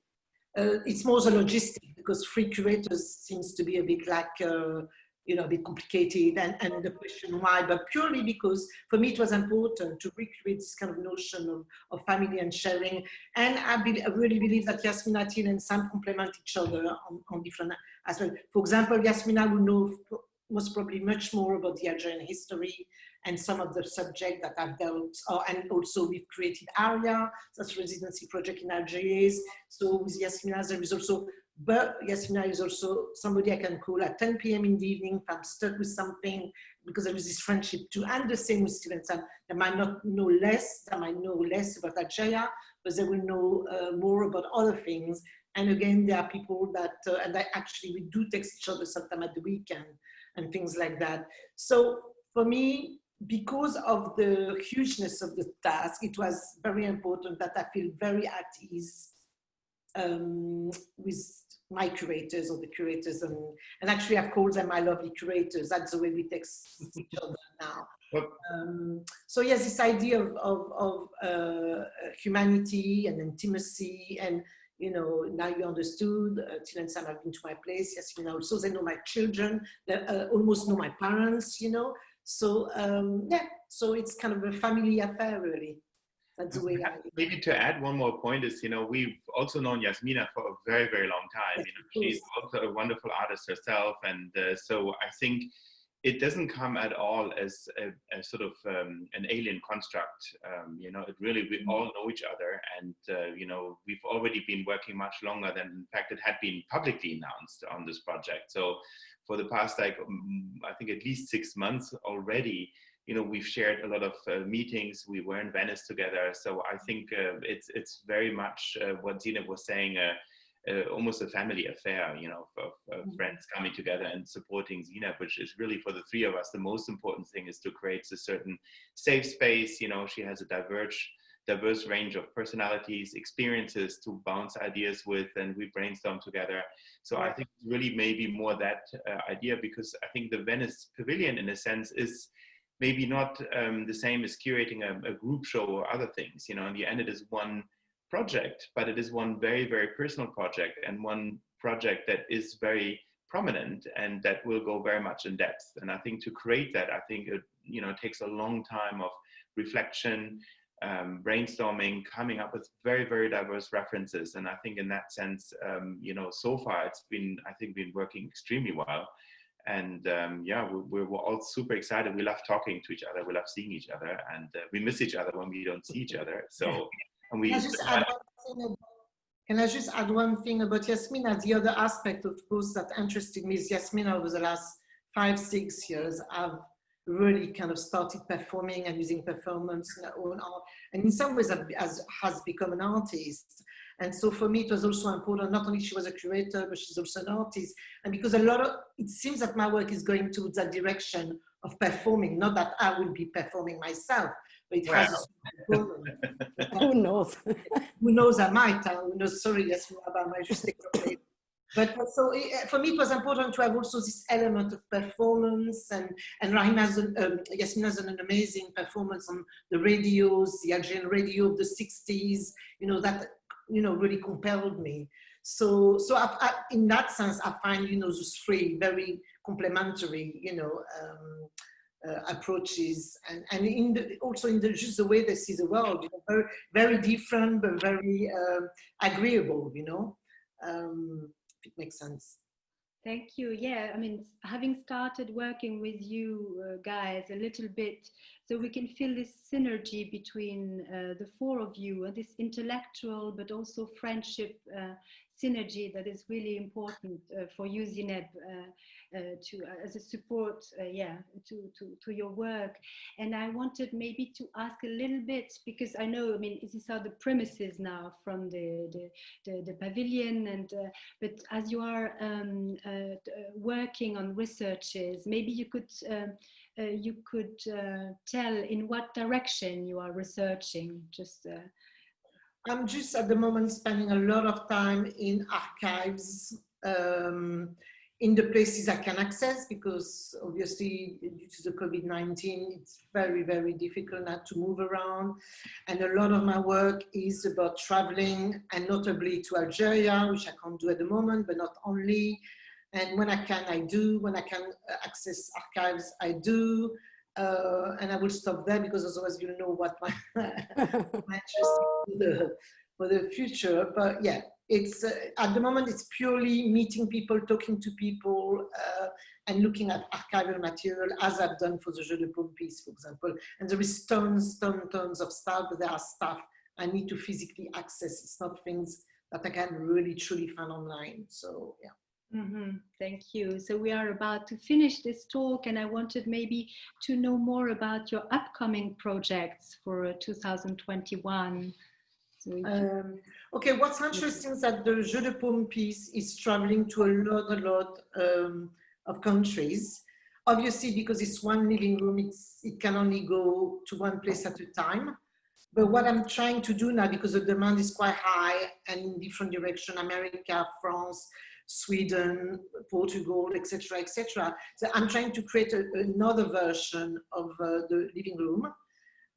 A: It's more the logistic, because 3 curators seems to be a bit like, a bit complicated, and the question why, but purely because for me it was important to recreate this kind of notion of family and sharing. And I really believe that Yasmina, Till and Sam complement each other on different aspects. For example, Yasmina will know most probably much more about the Algerian history and some of the subject that I've dealt, and also we've created ARIA, that's a residency project in Algiers. So with Yasmina, there is also, but Yasmina is also somebody I can call at 10 p.m. in the evening if I'm stuck with something, because there is this friendship too. And the same with students. They might not know less, they might know less about Algeria, but they will know more about other things. And again, there are people that, we do text each other sometime at the weekend and things like that. So for me, because of the hugeness of the task, it was very important that I feel very at ease with my curators or the curators, and actually I've called them my lovely curators. That's the way we text each other now. So yes, this idea of humanity and intimacy, and you know, now you understood. Till and Sam have been to my place. Yasmina also, they know my children. They almost know my parents. You know, so yeah, so it's kind of a family affair, really. That's the way
D: maybe to add one more point is, you know, we've also known Yasmina for a very, very long time.
A: Yes,
D: you know, she's also a wonderful artist herself. And so I think it doesn't come at all as a sort of an alien construct. You know, it really, we all know each other. And, you know, we've already been working much longer than, in fact, it had been publicly announced on this project. So for the past, like, I think at least 6 months already, you know, we've shared a lot of meetings. We were in Venice together. So I think it's very much what Zineb was saying, almost a family affair, you know, of friends coming together and supporting Zineb, which is really for the three of us, the most important thing is to create a certain safe space. You know, she has a diverse range of personalities, experiences to bounce ideas with, and we brainstorm together. So I think really maybe more that idea, because I think the Venice Pavilion, in a sense, is maybe not the same as curating a group show or other things. You know, in the end, it is one project, but it is one very, very personal project, and one project that is very prominent and that will go very much in depth. And I think to create that, I think it, you know, takes a long time of reflection, brainstorming, coming up with very, very diverse references. And I think in that sense, you know, so far it's been, I think, been working extremely well. And yeah, we're all super excited. We love talking to each other. We love seeing each other, and we miss each other when we don't see each other. So, and we.
A: Can I just add one thing about Yasmina? The other aspect, of course, that interested me is Yasmina over the last 5-6 years, I've really kind of started performing and using performance in her own art, and in some ways has become an artist. And so for me, it was also important, not only she was a curator, but she's also an artist. And because it seems that my work is going to that direction of performing, not that I will be performing myself, but it has a
C: who knows?
A: Who knows, I might, who knows, sorry, yes, I might just take it. But so for me, it was important to have also this element of performance, and Yasmina has an amazing performance on the radios, the Algerian radio of the 60s, you know, that, you know, really compelled me. So in that sense, I find, you know, those three very complementary, you know, approaches, and also in just the way they see the world, you know, very, very different, but very agreeable, you know, if it makes sense.
B: Thank you. Yeah, I mean, having started working with you guys a little bit, so we can feel this synergy between the four of you, and this intellectual but also friendship synergy that is really important for you, Zineb, as a support, to your work. And I wanted maybe to ask a little bit, because I know, I mean, these are the premises now from the pavilion, and but as you are working on researches, maybe you could tell in what direction you are researching. Just
A: I'm just at the moment spending a lot of time in archives, in the places I can access, because obviously due to the COVID-19, it's very, very difficult now to move around. And a lot of my work is about traveling, and notably to Algeria, which I can't do at the moment, but not only. And when I can, I do. When I can access archives, I do. And I will stop there, because otherwise you'll know what my interest for the future. But yeah, it's at the moment it's purely meeting people, talking to people, and looking at archival material, as I've done for the Jeu de Paume piece, for example. And there is tons of stuff, but there are stuff I need to physically access. It's not things that I can really truly find online. So yeah.
B: Mm-hmm. Thank you. So we are about to finish this talk, and I wanted maybe to know more about your upcoming projects for 2021. So
A: okay, what's interesting is that the Jeu de Paume piece is traveling to a lot of countries. Obviously, because it's one living room, it can only go to one place at a time. But what I'm trying to do now, because the demand is quite high and in different directions, America, France, Sweden, Portugal, etc., etc. So I'm trying to create another version of the living room.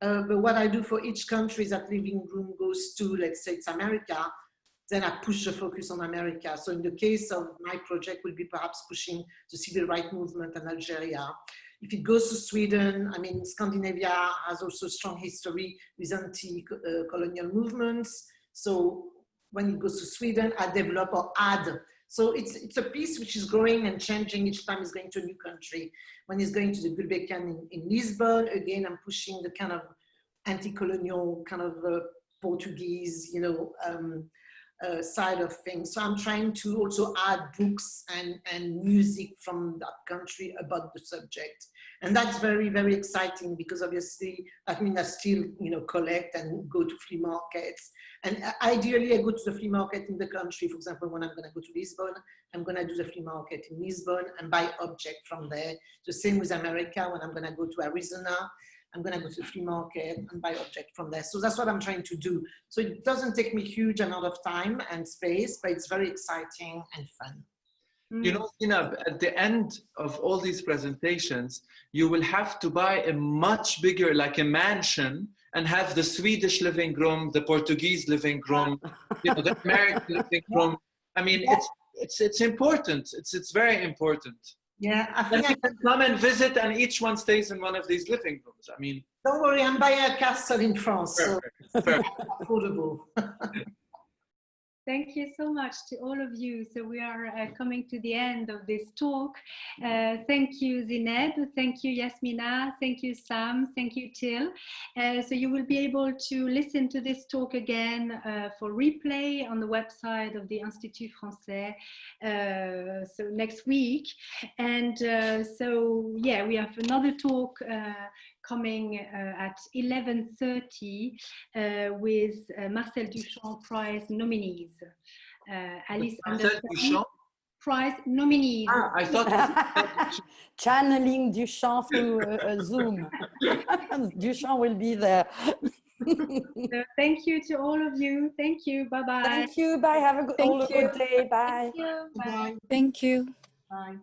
A: But what I do for each country is that living room goes to, let's say it's America, then I push the focus on America. So in the case of my project, will be perhaps pushing the civil rights movement in Algeria. If it goes to Sweden, I mean, Scandinavia has also strong history with anti-colonial movements. So when it goes to Sweden, I develop or add. So it's a piece which is growing and changing each time it's going to a new country. When it's going to the Gulbenkian in Lisbon, again, I'm pushing the kind of anti-colonial kind of Portuguese, you know, side of things. So I'm trying to also add books and music from that country about the subject. And that's very, very exciting because obviously, I mean, I still, you know, collect and go to flea markets. And ideally, I go to the flea market in the country. For example, when I'm going to go to Lisbon, I'm going to do the flea market in Lisbon and buy object from there. The same with America. When I'm going to go to Arizona, I'm going to go to the flea market and buy object from there. So that's what I'm trying to do. So it doesn't take me huge amount of time and space, but it's very exciting and fun.
E: You know, Zineb, at the end of all these presentations, you will have to buy a much bigger, like a mansion, and have the Swedish living room, the Portuguese living room, you know, the American living room. I mean, it's important. It's very important.
A: Yeah, I think
E: I can come and visit, and each one stays in one of these living rooms. I mean,
A: don't worry, I'm buying a castle in France,
E: perfect,
A: so
E: perfect.
A: affordable.
B: Thank you so much to all of you. So we are coming to the end of this talk. Thank you, Zineb. Thank you, Yasmina. Thank you, Sam. Thank you, Till. So you will be able to listen to this talk again for replay on the website of the Institut français. So next week. And so, yeah, we have another talk coming at 11:30 with Marcel Duchamp Prize nominees. Alice Anderson Prize nominees.
E: Ah, I thought
C: channeling Duchamp through Zoom. Duchamp will be there.
B: So thank you to all of you. Thank you. Bye bye.
C: Thank you. Bye. Have a good, good day. Bye.
F: Thank you.
A: Bye.
F: Thank you.
A: Bye.